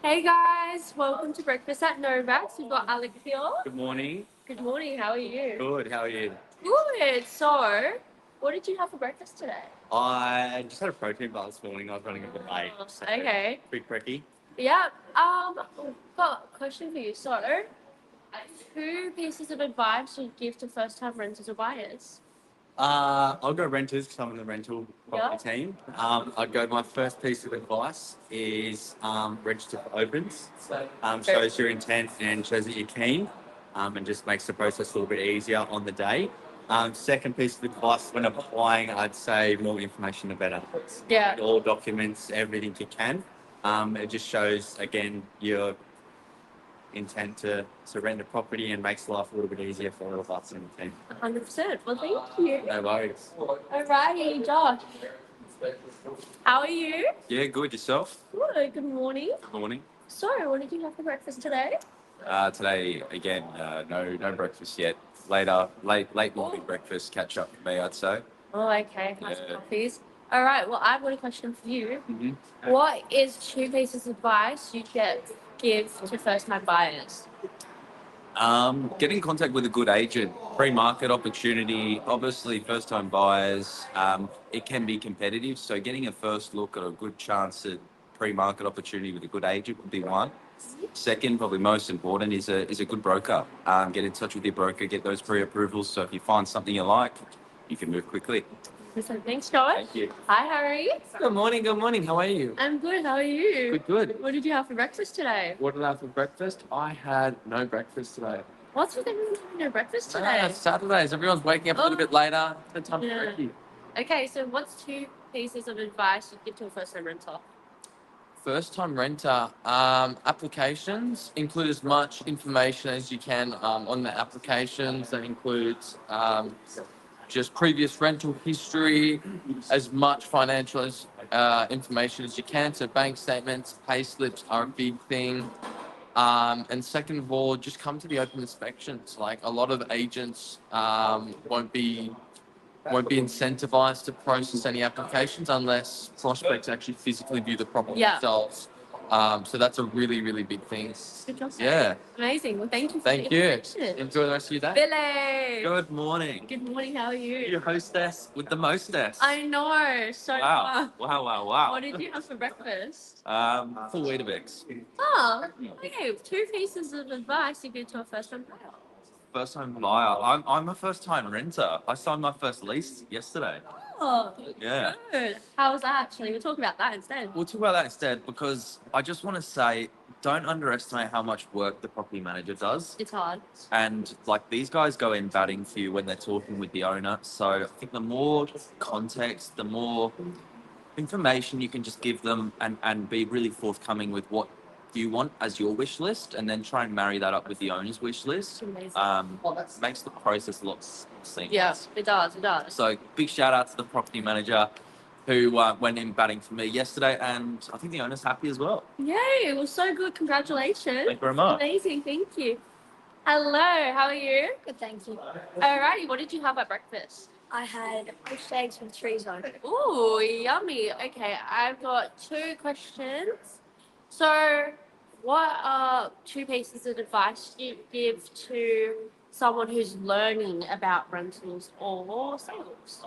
Hey guys, welcome to breakfast at Novak. We've got Alex here. Good morning. Good morning, how are you? Good. How are you? Good. So, what did you have for breakfast today? I just had a protein bar this morning. I was running a bit late. So Okay. Big brekkie. Yeah. Got a question for you. So, two pieces of advice you'd give to first-time renters or buyers? I'll go renters because I'm in the rental property team. I'd go. My first piece of advice is register for opens. Shows your intent and shows that you're keen, and just makes the process a little bit easier on the day. Second piece of advice when applying, I'd say more information the better. Yeah. All documents, everything you can. It just shows again your intent to rent a property and makes life a little bit easier for all of us in the team. 100%. Well, thank you. No worries. Alrighty, Josh. How are you? Yeah, good. Yourself? Good. Good morning. Good morning. So, what did you have for breakfast today? Today again, no breakfast yet. Late morning breakfast catch up for me, I'd say. Oh, okay. Have some Yeah. coffees. All right. Well, I've got a question for you. hmm What is two pieces of advice you give to first-time buyers? Get in contact with a good agent. Pre-market opportunity. Obviously, first-time buyers. It can be competitive, so getting a first look at a good chance at pre-market opportunity with a good agent would be one. Second, probably most important, is a good broker. Get in touch with your broker, get those pre-approvals. So if you find something you like, you can move quickly. So thanks, Josh. Thank you. Hi, Harry. Good morning, good morning. How are you? I'm good. How are you? Good, good. What did you have for breakfast today? What did I have for breakfast? I had no breakfast today. What's with everyone having no breakfast today? It's Saturdays. Everyone's waking up a little bit later. No time Yeah. for brekkie. Okay, so what's two pieces of advice you'd give to a first-time renter? First time renter, applications include as much information as you can on the applications. That includes just previous rental history, as much financial information as you can. So bank statements, pay slips are a big thing. And second of all, just come to the open inspections. Like a lot of agents won't be incentivized to process any applications unless prospects actually physically view the property Yeah. themselves. So that's a really, really big thing. Good job. Yeah. Amazing. Well, thank you for Thank the you. information. Enjoy the rest of your day. Billy. Good morning. Good morning. How are you? Your hostess with the mostess. I know. So Wow. Wow. What did you have for breakfast? Full Weetabix. Oh, okay. Two pieces of advice you give to a first-time buyer. First time buyer. I'm a first time renter. I signed my first lease yesterday. Oh, Yeah. good. How was that actually? We'll talk about that instead. We'll talk about that instead because I just want to say don't underestimate how much work the property manager does. It's hard. And like these guys go in batting for you when they're talking with the owner. So I think the more context, the more information you can just give them and be really forthcoming with what you want as your wish list and then try and marry that up with the owner's wish list. Amazing. Makes the process a lot seamless. Yeah, it does. It does. So big shout out to the property manager who went in batting for me yesterday, and I think the owner's happy as well. Yay! It was so good. Congratulations. Thank you very much. Amazing. Thank you. Hello. How are you? Good, thank you. Alrighty. What did you have at breakfast? I had poached eggs with chorizo. Ooh, yummy. Okay, I've got two questions. So, what are two pieces of advice you give to someone who's learning about rentals or sales?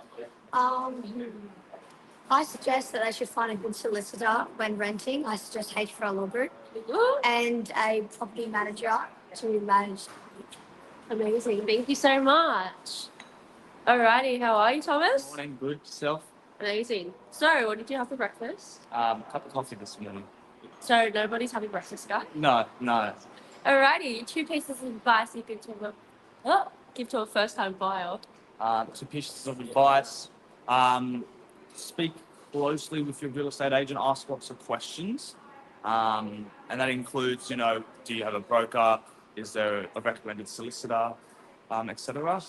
I suggest that they should find a good solicitor when renting. I suggest HR Law Group Ooh, and a property manager to manage. amazing. Thank you so much. Alrighty, how are you, Thomas? Morning, good. Yourself? Amazing. So, what did you have for breakfast? Cup of coffee this morning. So, nobody's having breakfast, guys? No. Alrighty, two pieces of advice you give to a first-time buyer. Two pieces of advice. Speak closely with your real estate agent, ask lots of questions. And that includes, do you have a broker? Is there a recommended solicitor, etc.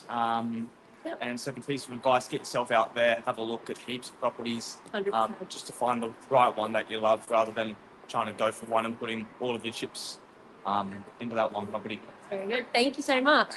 Yep. And second piece of advice, get yourself out there, have a look at heaps of properties, 100%. just to find the right one that you love rather than trying to go for one and putting all of your chips into that one property. Very good. Thank you so much.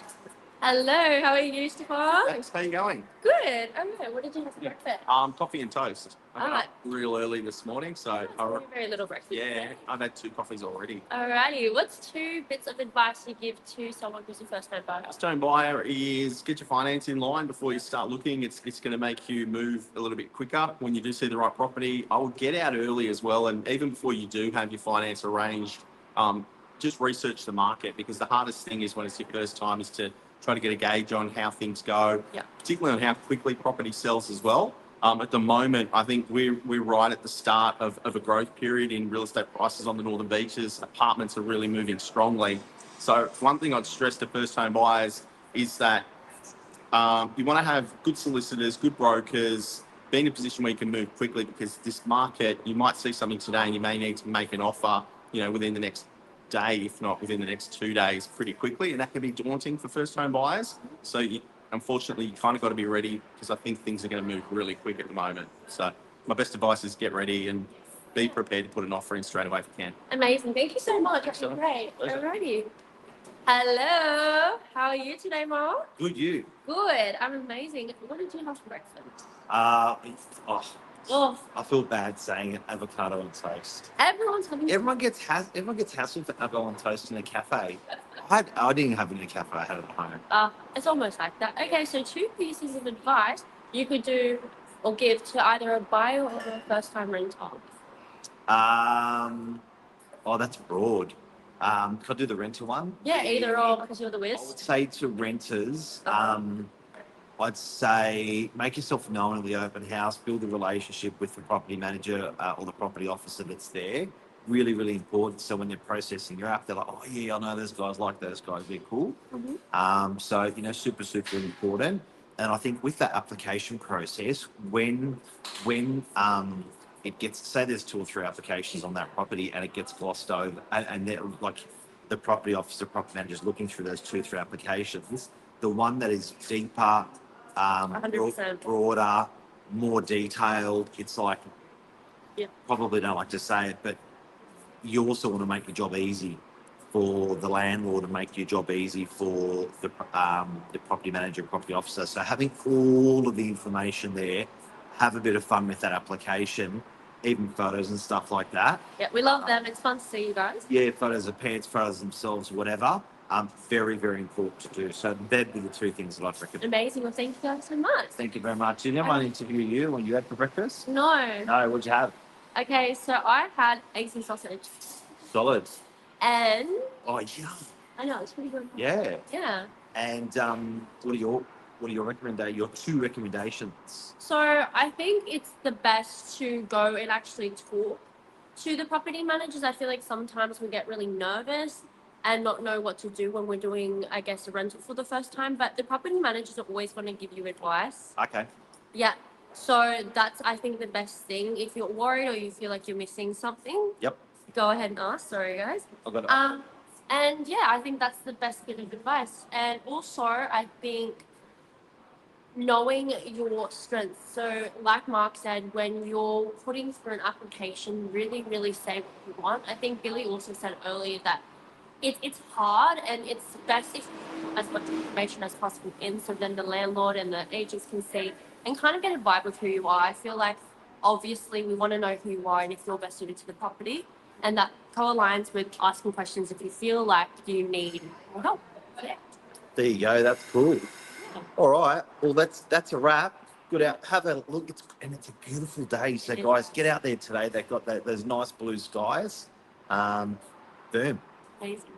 Hello, how are you, Stefan? Thanks. How you going? Good. Okay, what did you have for breakfast? Coffee and toast. I got Alright. up real early this morning, so Very little breakfast. yeah, I've had 2 coffees already. Alrighty, what's 2 bits of advice you give to someone who's a first-time buyer? First home buyer is get your finance in line before you start looking. It's going to make you move a little bit quicker when you do see the right property. I would get out early as well, and even before you do have your finance arranged, just research the market, because the hardest thing is when it's your first time is to try to get a gauge on how things go, Yeah. particularly on how quickly property sells as well. At the moment, I think we're right at the start of a growth period in real estate prices on the Northern Beaches. Apartments are really moving strongly. So one thing I'd stress to first home buyers is that you want to have good solicitors, good brokers, be in a position where you can move quickly, because this market, you might see something today and you may need to make an offer, within the next day, if not within the next 2 days, pretty quickly. And that can be daunting for first home buyers. So unfortunately, you kind of got to be ready, because I think things are going to move really quick at the moment. So my best advice is get ready and be prepared to put an offer in straight away if you can. Amazing. Thank you so much. That's great. Alrighty. Hello. How are you today, Mark? Good, you. Good. I'm amazing. What did you have for breakfast? Oh, I feel bad saying it. Avocado on toast. everyone's having. Everyone gets hassled for avocado on toast in a cafe. I didn't have it in a cafe. I had it at home. It's almost like that. Okay, so 2 pieces of advice you could do or give to either a buyer or a first-time renter. That's broad. Could I do the renter one? Yeah, either or, because you're the I whiz. would say to renters, Uh-huh. I'd say make yourself known at the open house, build a relationship with the property manager or the property officer that's there. Really, really important. So when they're processing your app, they're like, oh yeah, I know those guys, like those guys, they're cool. Mhm. So super, super important. And I think with that application process, when it gets, say there's 2 or 3 applications on that property and it gets glossed over, and they're like the property officer, property manager's looking through those 2 or 3 applications, the one that is deeper, 100%. broader, more detailed, it's like, Yeah. probably don't like to say it, but you also want to make your job easy for the landlord and make your job easy for the property manager, property officer. So having all of the information there, have a bit of fun with that application, even photos and stuff like that. Yeah, we love them. It's fun to see you guys. Yeah, photos of pants, photos themselves, whatever. Very, very important to do. So that'd be the 2 things that I'd recommend. Amazing. Well, thank you guys so much. Thank you very much. Did anyone interview you when you had for breakfast? No. No, what'd you have? Okay, so I had eggs and sausage. Solid. And Oh, yeah. I know, it's pretty good. Yeah. Yeah. And what are your recommendation? Your 2 recommendations? So I think it's the best to go and actually talk to the property managers. I feel like sometimes we get really nervous and not know what to do when we're doing, I guess, a rental for the first time. But the property managers are always going to give you advice. Okay. Yeah. So that's, I think, the best thing. If you're worried or you feel like you're missing something, Yep. go ahead and ask. Sorry, guys. I've got it. And yeah, I think that's the best bit of advice. And also, I think knowing your strengths. So, like Mark said, when you're putting through an application, really, really say what you want. I think Billy also said earlier that it's hard, and it's best if you put as much information as possible in, so then the landlord and the agents can see and kind of get a vibe of who you are. I feel like obviously we want to know who you are and if you're best suited to the property, and that co-aligns with asking questions if you feel like you need more help. Yeah. There you go. That's cool. All right. Well, that's a wrap. Good out. Have a look. It's a beautiful day. So guys, get out there today. They've got those nice blue skies. Boom. Amazing.